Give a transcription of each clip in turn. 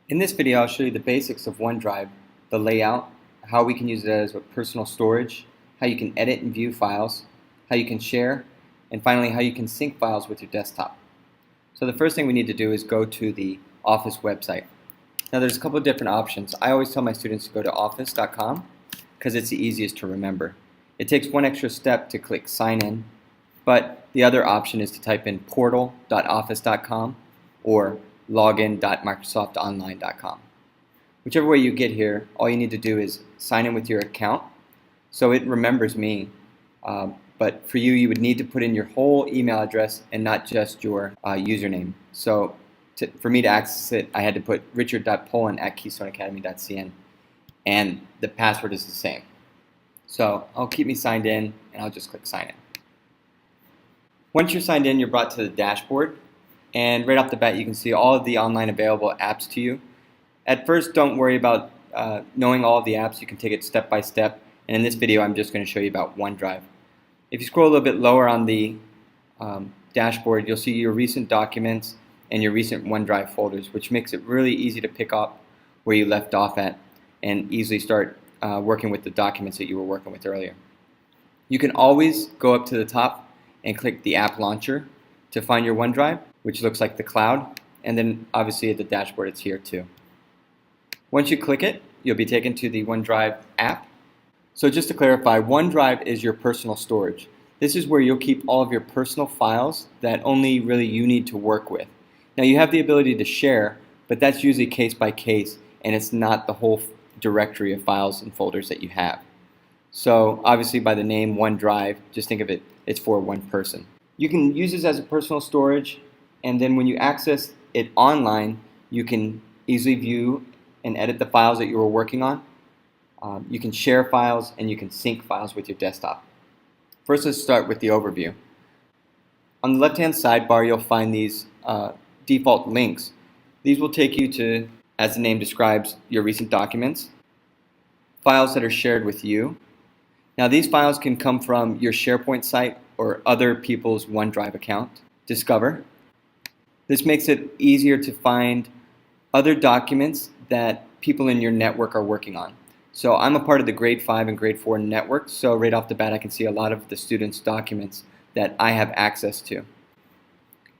In this video, I'll show you the basics of OneDrive, the layout, how we can use it as a personal storage, how you can edit and view files, how you can share, and finally how you can sync files with your desktop. So the first thing we need to do is go to the Office website. Now there's a couple of different options. I always tell my students to go to office.com because it's the easiest to remember. It takes one extra step to click sign in, but the other option is to type in portal.office.com or login.microsoftonline.com. Whichever way you get here, all you need to do is sign in with your account. So it remembers me, but for you, you would need to put in your whole email address and not just your username. So for me to access it, I had to put richard.poland@keystoneacademy.cn, and the password is the same. So I'll keep me signed in, and I'll just click sign in. Once you're signed in, you're brought to the dashboard. And right off the bat, you can see all of the online available apps to you. At first, don't worry about knowing all of the apps. You can take it step by step. And in this video, I'm just going to show you about OneDrive. If you scroll a little bit lower on the dashboard, you'll see your recent documents and your recent OneDrive folders, which makes it really easy to pick up where you left off at and easily start working with the documents that you were working with earlier. You can always go up to the top and click the app launcher to find your OneDrive, which looks like the cloud, and then obviously at the dashboard it's here too. Once you click it, you'll be taken to the OneDrive app. So just to clarify, OneDrive is your personal storage. This is where you'll keep all of your personal files that only really you need to work with. Now you have the ability to share, but that's usually case by case, and it's not the whole directory of files and folders that you have. So obviously by the name OneDrive, just think of it, it's for one person. You can use this as a personal storage, and then when you access it online, you can easily view and edit the files that you were working on. You can share files, and you can sync files with your desktop. First, let's start with the overview. On the left-hand sidebar, you'll find these default links. These will take you to, as the name describes, your recent documents, files that are shared with you. Now, these files can come from your SharePoint site or other people's OneDrive account. Discover. This makes it easier to find other documents that people in your network are working on. So I'm a part of the grade 5 and grade 4 network, so right off the bat I can see a lot of the students' documents that I have access to.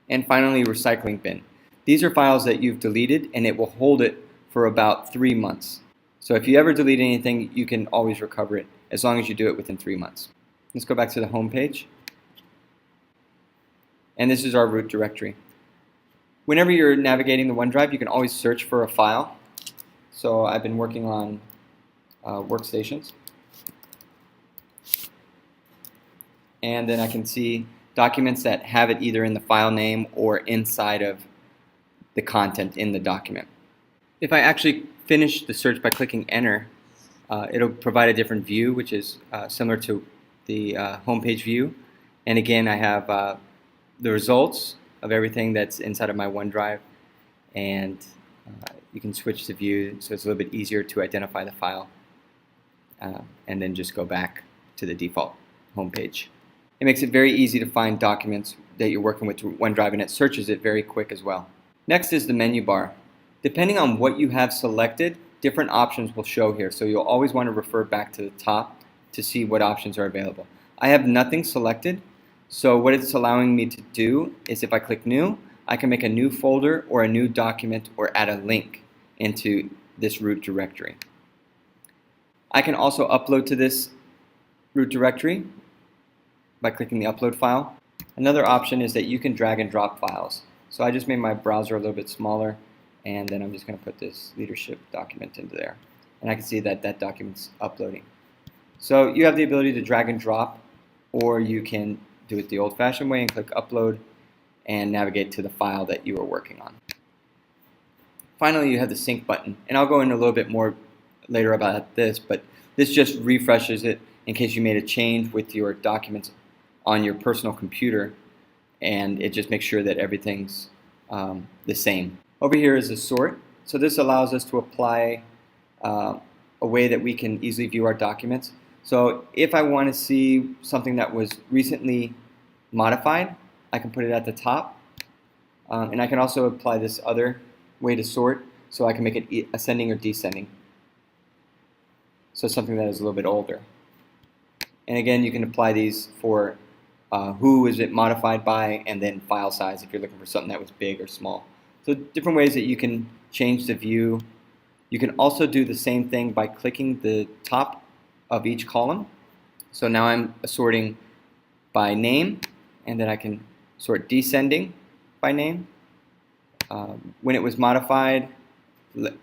And finally, recycling bin. These are files that you've deleted, and it will hold it for about 3 months. So if you ever delete anything, you can always recover it as long as you do it within 3 months. Let's go back to the home page. And this is our root directory. Whenever you're navigating the OneDrive, you can always search for a file. So I've been working on workstations. And then I can see documents that have it either in the file name or inside of the content in the document. If I actually finish the search by clicking enter, it'll provide a different view, which is similar to the homepage view. And again, I have the results of everything that's inside of my OneDrive, and you can switch the view so it's a little bit easier to identify the file, and then just go back to the default homepage. It makes it very easy to find documents that you're working with through OneDrive, and it searches it very quick as well. Next is the menu bar. Depending on what you have selected, different options will show here, so you'll always want to refer back to the top to see what options are available. I have nothing selected, so what it's allowing me to do is if I click new, I can make a new folder or a new document or add a link into this root directory. I can also upload to this root directory by clicking the upload file. Another option is that you can drag and drop files. So I just made my browser a little bit smaller, and then I'm just going to put this leadership document into there. And I can see that that document's uploading. So you have the ability to drag and drop, or you can do it the old-fashioned way and click upload and navigate to the file that you are working on. Finally, you have the sync button, and I'll go into a little bit more later about this, but this just refreshes it in case you made a change with your documents on your personal computer, and it just makes sure that everything's the same. Over here is the sort. So this allows us to apply a way that we can easily view our documents. So if I want to see something that was recently modified, I can put it at the top. And I can also apply this other way to sort. so I can make it ascending or descending. So something that is a little bit older. And again, you can apply these for who is it modified by, and then file size if you're looking for something that was big or small. So different ways that you can change the view. You can also do the same thing by clicking the top of each column. So now I'm sorting by name, and then I can sort descending by name. When it was modified,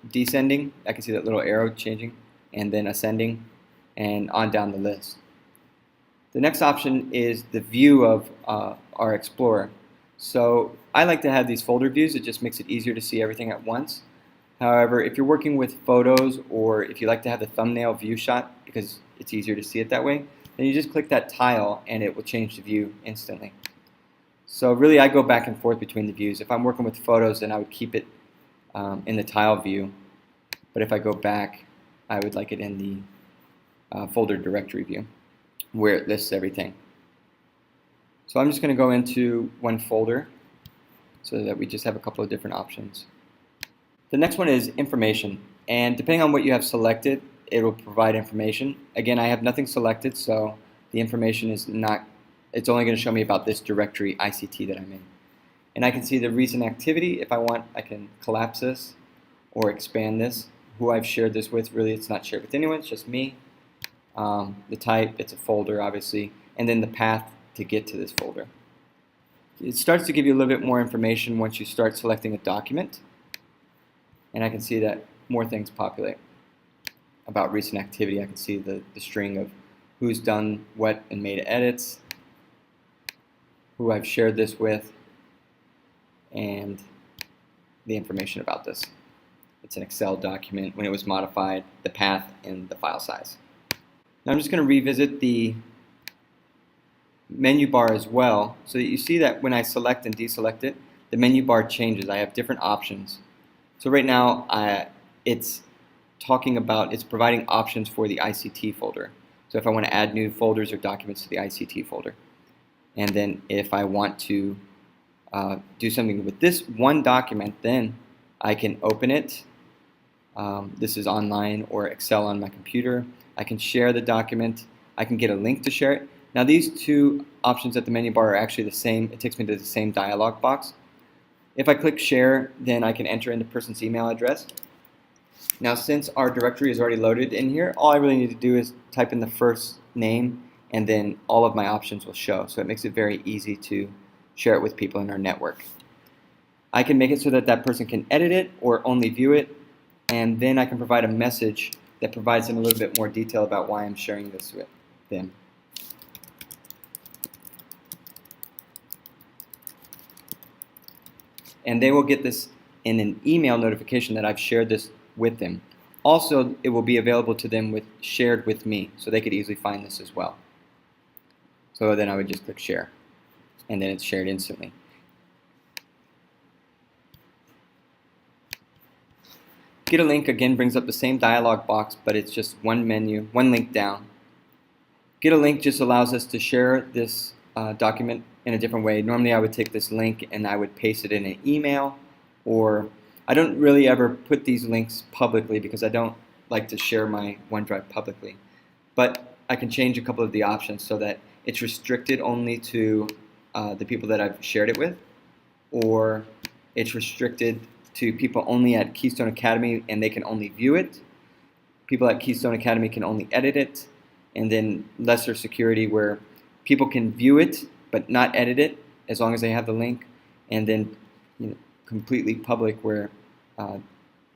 descending, I can see that little arrow changing, and then ascending, and on down the list. The next option is the view of our Explorer. So I like to have these folder views. It just makes it easier to see everything at once. However, if you're working with photos, or if you like to have the thumbnail view shot because it's easier to see it that way, then you just click that tile and it will change the view instantly. So really I go back and forth between the views. If I'm working with photos, then I would keep it in the tile view. But if I go back, I would like it in the folder directory view, where it lists everything. So I'm just going to go into one folder so that we just have a couple of different options. The next one is information, and depending on what you have selected, it will provide information. Again, I have nothing selected, so the information is not, it's only going to show me about this directory ICT that I'm in. And I can see the recent activity. If I want, I can collapse this or expand this. Who I've shared this with, really it's not shared with anyone, it's just me. The type, it's a folder obviously, and then the path to get to this folder. It starts to give you a little bit more information once you start selecting a document, and I can see that more things populate about recent activity. I can see the string of who's done what and made edits, who I've shared this with, and the information about this. It's an Excel document, when it was modified, the path, and the file size. Now I'm just going to revisit the menu bar as well, so that you see that when I select and deselect it, the menu bar changes. I have different options. So right now it's providing options for the ICT folder. So if I want to add new folders or documents to the ICT folder. And then if I want to do something with this one document, then I can open it. This is online or Excel on my computer. I can share the document. I can get a link to share it. Now these two options at the menu bar are actually the same. It takes me to the same dialog box. If I click share, then I can enter in the person's email address. Now since our directory is already loaded in here, all I really need to do is type in the first name, and then all of my options will show. So it makes it very easy to share it with people in our network. I can make it so that that person can edit it or only view it, and then I can provide a message that provides them a little bit more detail about why I'm sharing this with them. And they will get this in an email notification that I've shared this with them. Also, it will be available to them with shared with me, so they could easily find this as well. So then I would just click share, and then it's shared instantly. Get a link again brings up the same dialog box, but it's just one menu, one link down. Get a link just allows us to share this document in a different way. Normally I would take this link and I would paste it in an email, or I don't really ever put these links publicly because I don't like to share my OneDrive publicly. But I can change a couple of the options so that it's restricted only to the people that I've shared it with, or it's restricted to people only at Keystone Academy and they can only view it. People at Keystone Academy can only edit it, and then lesser security where people can view it but not edit it as long as they have the link, and then completely public where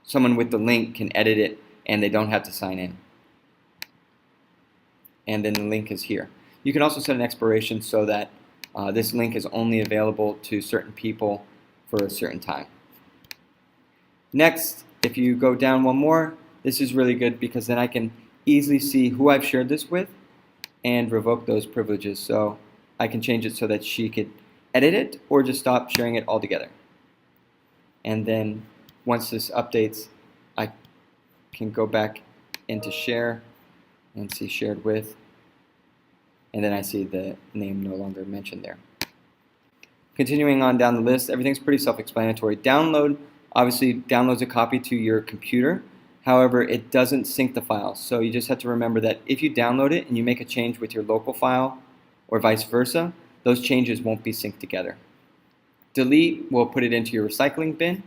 someone with the link can edit it and they don't have to sign in. And then the link is here. You can also set an expiration so that this link is only available to certain people for a certain time. Next, if you go down one more, this is really good because then I can easily see who I've shared this with and revoke those privileges. So I can change it so that she could edit it or just stop sharing it altogether. And then once this updates, I can go back into share and see shared with, and then I see the name no longer mentioned there. Continuing on down the list, everything's pretty self-explanatory. Download obviously downloads a copy to your computer. However, it doesn't sync the file. So you just have to remember that if you download it and you make a change with your local file or vice versa, those changes won't be synced together. Delete will put it into your recycling bin.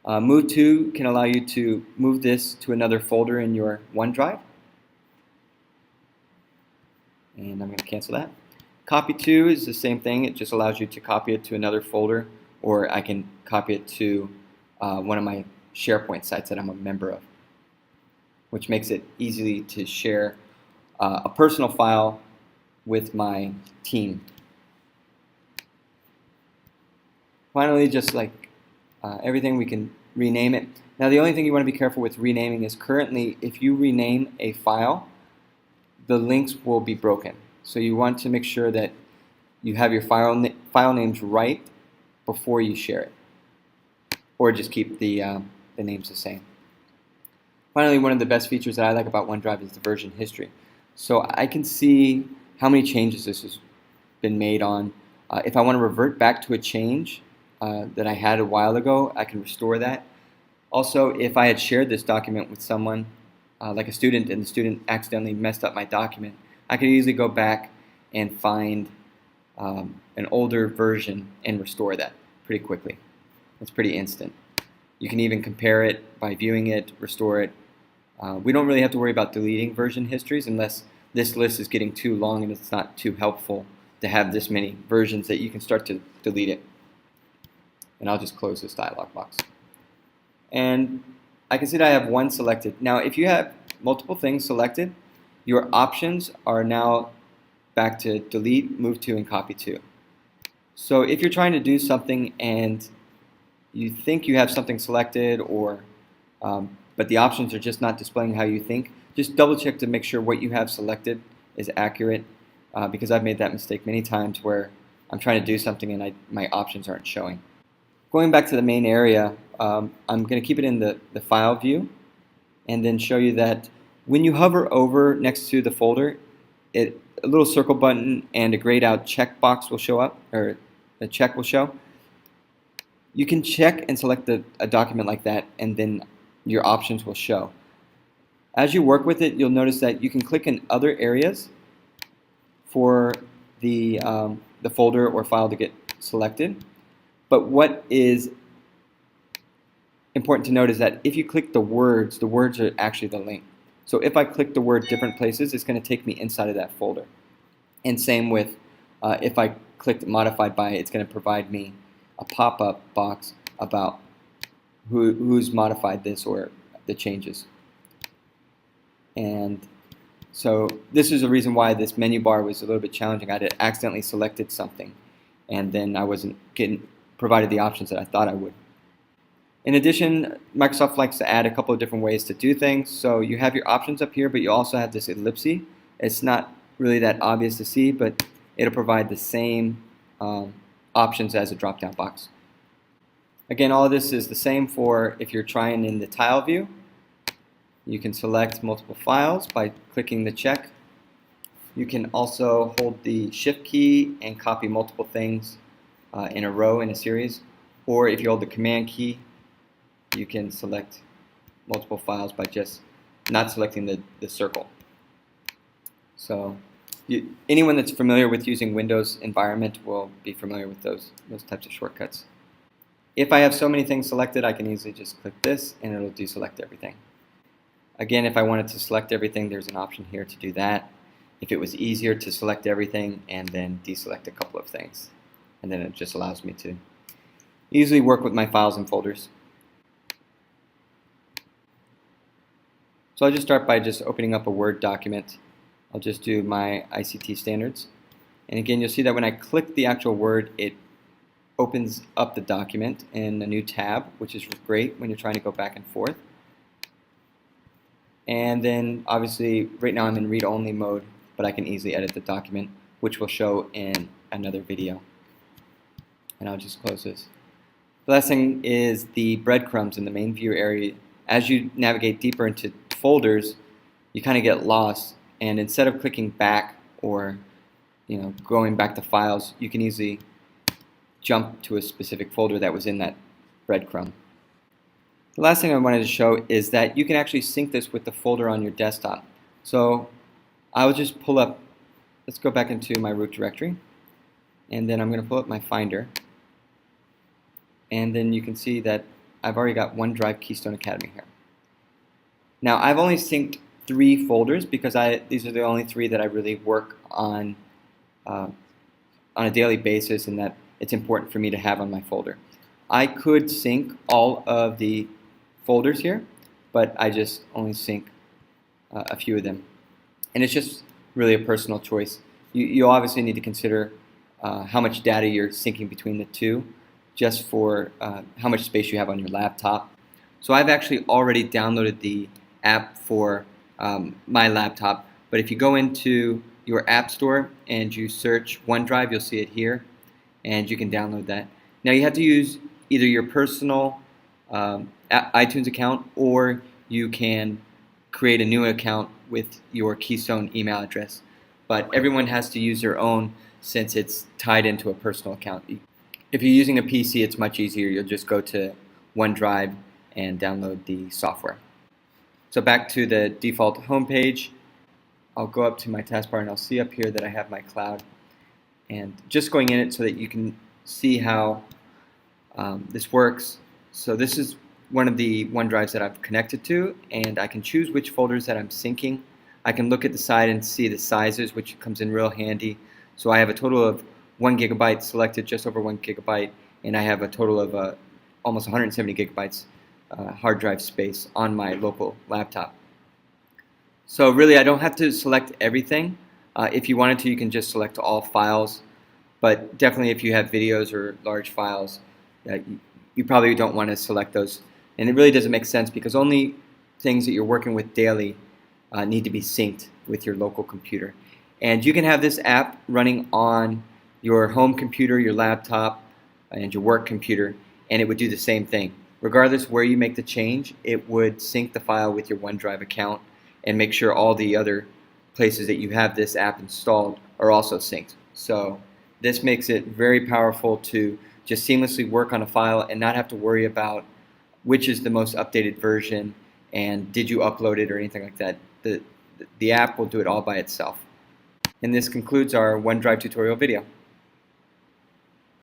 Move to can allow you to move this to another folder in your OneDrive. And I'm going to cancel that. Copy to is the same thing. It just allows you to copy it to another folder, or I can copy it to one of my SharePoint sites that I'm a member of, which makes it easy to share a personal file with my team. Finally, just like everything, we can rename it. Now, the only thing you want to be careful with renaming is currently, if you rename a file, the links will be broken. So you want to make sure that you have your file names right before you share it, or just keep the names the same. Finally, one of the best features that I like about OneDrive is the version history. So I can see how many changes this has been made on. If I want to revert back to a change that I had a while ago, I can restore that. Also, if I had shared this document with someone, like a student, and the student accidentally messed up my document, I could easily go back and find an older version and restore that pretty quickly. It's pretty instant. You can even compare it by viewing it, restore it. We don't really have to worry about deleting version histories unless this list is getting too long and it's not too helpful to have this many versions that you can start to delete it. And I'll just close this dialog box. And I can see that I have one selected. Now, if you have multiple things selected, your options are now back to delete, move to, and copy to. So if you're trying to do something and you think you have something selected, or but the options are just not displaying how you think, just double check to make sure what you have selected is accurate, because I've made that mistake many times where I'm trying to do something and my options aren't showing. Going back to the main area, I'm going to keep it in the file view and then show you that when you hover over next to the folder, a little circle button and a grayed out checkbox will show up, or a check will show. You can check and select a document like that, and then your options will show. As you work with it, you'll notice that you can click in other areas for the folder or file to get selected. But what is important to note is that if you click the words are actually the link. So if I click the word different places, it's going to take me inside of that folder. And same with if I clicked modified by, it's going to provide me a pop-up box about who's modified this or the changes. And so this is a reason why this menu bar was a little bit challenging. I had accidentally selected something, and then I wasn't getting provided the options that I thought I would. In addition, Microsoft likes to add a couple of different ways to do things. So you have your options up here, but you also have this ellipse. It's not really that obvious to see, but it'll provide the same options as a drop-down box. Again, all of this is the same for if you're trying in the tile view. You can select multiple files by clicking the check. You can also hold the Shift key and copy multiple things in a row in a series. Or if you hold the Command key, you can select multiple files by just not selecting the circle. So anyone that's familiar with using Windows environment will be familiar with those types of shortcuts. If I have so many things selected, I can easily just click this and it'll deselect everything. Again, if I wanted to select everything, there's an option here to do that. If it was easier to select everything and then deselect a couple of things, and then it just allows me to easily work with my files and folders. So I'll just start by just opening up a Word document. I'll just do my ICT standards. And again, you'll see that when I click the actual word, it opens up the document in a new tab, which is great when you're trying to go back and forth. And then obviously right now I'm in read-only mode, but I can easily edit the document, which will show in another video. And I'll just close this. The last thing is the breadcrumbs in the main view area. As you navigate deeper into folders, you kind of get lost, and instead of clicking back or going back to files, you can easily jump to a specific folder that was in that breadcrumb. The last thing I wanted to show is that you can actually sync this with the folder on your desktop. So I will just pull up, let's go back into my root directory, and then I'm going to pull up my Finder, and then you can see that I've already got OneDrive Keystone Academy here. Now I've only synced 3 folders because these are the only 3 that I really work on a daily basis, and that it's important for me to have on my folder. I could sync all of the folders here, but I just only sync a few of them. And it's just really a personal choice. You obviously need to consider how much data you're syncing between the two, just for how much space you have on your laptop. So I've actually already downloaded the app for my laptop, but if you go into your app store and you search OneDrive, you'll see it here, and you can download that. Now you have to use either your personal iTunes account, or you can create a new account with your Keystone email address. But everyone has to use their own since it's tied into a personal account. If you're using a PC, it's much easier. You'll just go to OneDrive and download the software. So back to the default homepage, I'll go up to my taskbar and I'll see up here that I have my cloud. And just going in it so that you can see how this works. So this is one of the OneDrives that I've connected to, and I can choose which folders that I'm syncing. I can look at the side and see the sizes, which comes in real handy. So I have a total of 1 gigabyte selected, just over 1 gigabyte, and I have a total of almost 170 gigabytes hard drive space on my local laptop. So really, I don't have to select everything. If you wanted to, you can just select all files, but definitely if you have videos or large files, you probably don't want to select those. And it really doesn't make sense because only things that you're working with daily need to be synced with your local computer. And you can have this app running on your home computer, your laptop, and your work computer, and it would do the same thing. Regardless where you make the change, it would sync the file with your OneDrive account and make sure all the other places that you have this app installed are also synced. So this makes it very powerful to just seamlessly work on a file and not have to worry about which is the most updated version and did you upload it or anything like that. The app will do it all by itself. And this concludes our OneDrive tutorial video.